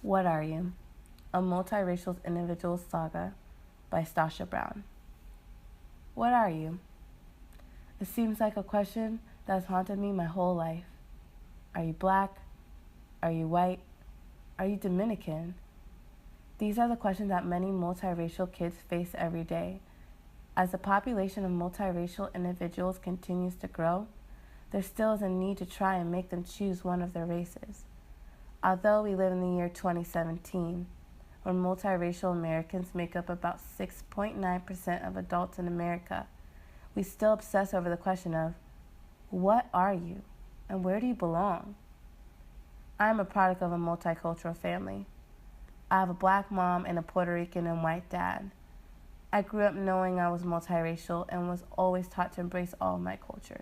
What Are You? A Multiracial Individual Saga by Stasha Brown. What are you? It seems like a question that has haunted me my whole life. Are you black? Are you white? Are you Dominican? These are the questions that many multiracial kids face every day. As the population of multiracial individuals continues to grow, there still is a need to try and make them choose one of their races. Although we live in the year 2017, when multiracial Americans make up about 6.9% of adults in America, we still obsess over the question of, what are you and where do you belong? I am a product of a multicultural family. I have a black mom and a Puerto Rican and white dad. I grew up knowing I was multiracial and was always taught to embrace all of my culture.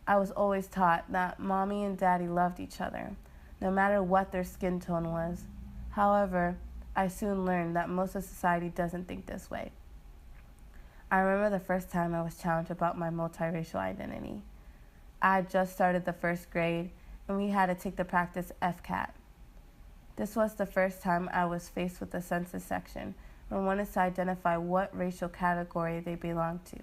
I was always taught that mommy and daddy loved each other, no matter what their skin tone was. However, I soon learned that most of society doesn't think this way. I remember the first time I was challenged about my multiracial identity. I had just started the first grade, and we had to take the practice FCAT. This was the first time I was faced with the census section, where one is to identify what racial category they belong to.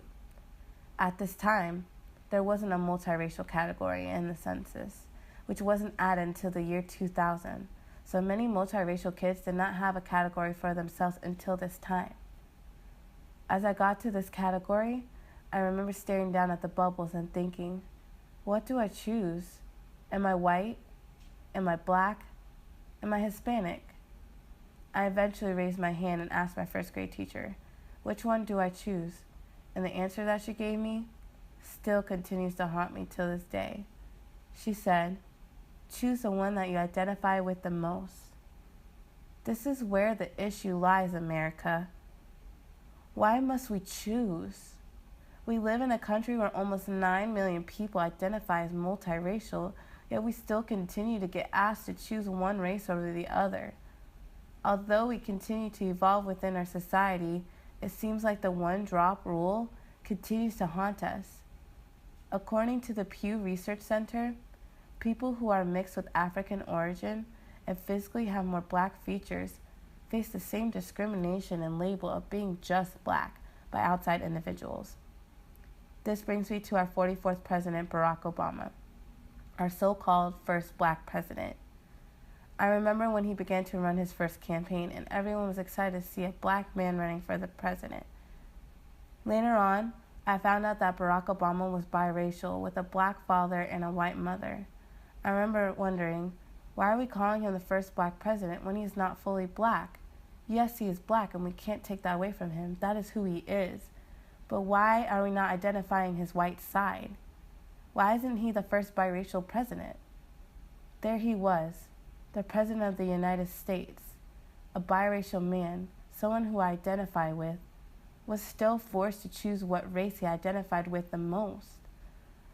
At this time, there wasn't a multiracial category in the census, which wasn't added until the year 2000, so many multiracial kids did not have a category for themselves until this time. As I got to this category, I remember staring down at the bubbles and thinking, what do I choose? Am I white? Am I black? Am I Hispanic? I eventually raised my hand and asked my first grade teacher, which one do I choose? And the answer that she gave me still continues to haunt me till this day. She said, choose the one that you identify with the most. This is where the issue lies, America. Why must we choose? We live in a country where almost 9 million people identify as multiracial, yet we still continue to get asked to choose one race over the other. Although we continue to evolve within our society, it seems like the one-drop rule continues to haunt us. According to the Pew Research Center, people who are mixed with African origin and physically have more black features face the same discrimination and label of being just black by outside individuals. This brings me to our 44th president, Barack Obama, our so-called first black president. I remember when he began to run his first campaign and everyone was excited to see a black man running for the president. Later on, I found out that Barack Obama was biracial with a black father and a white mother. I remember wondering, why are we calling him the first black president when he is not fully black? Yes, he is black and we can't take that away from him. That is who he is. But why are we not identifying his white side? Why isn't he the first biracial president? There he was, the president of the United States, a biracial man, someone who I identify with, was still forced to choose what race he identified with the most.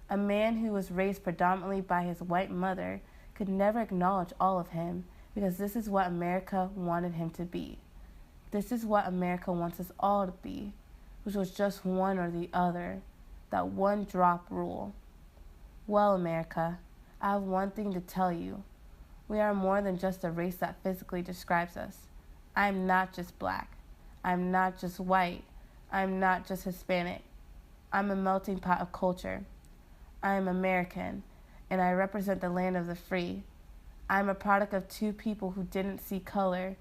A man who was raised predominantly by his white mother could never acknowledge all of him because this is what America wanted him to be. This is what America wants us all to be, which was just one or the other, that one-drop rule. Well, America, I have one thing to tell you. We are more than just a race that physically describes us. I am not just black. I am not just white. I am not just Hispanic. I'm a melting pot of culture. I am American, and I represent the land of the free. I am a product of two people who didn't see color,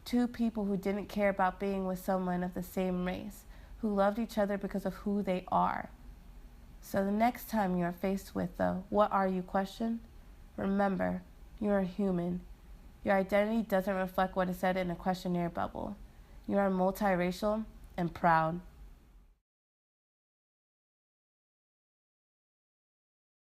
two people who didn't care about being with someone of the same race, who loved each other because of who they are. So the next time you are faced with the "what are you" question, remember, you are human. Your identity doesn't reflect what is said in a questionnaire bubble. You are multiracial and proud.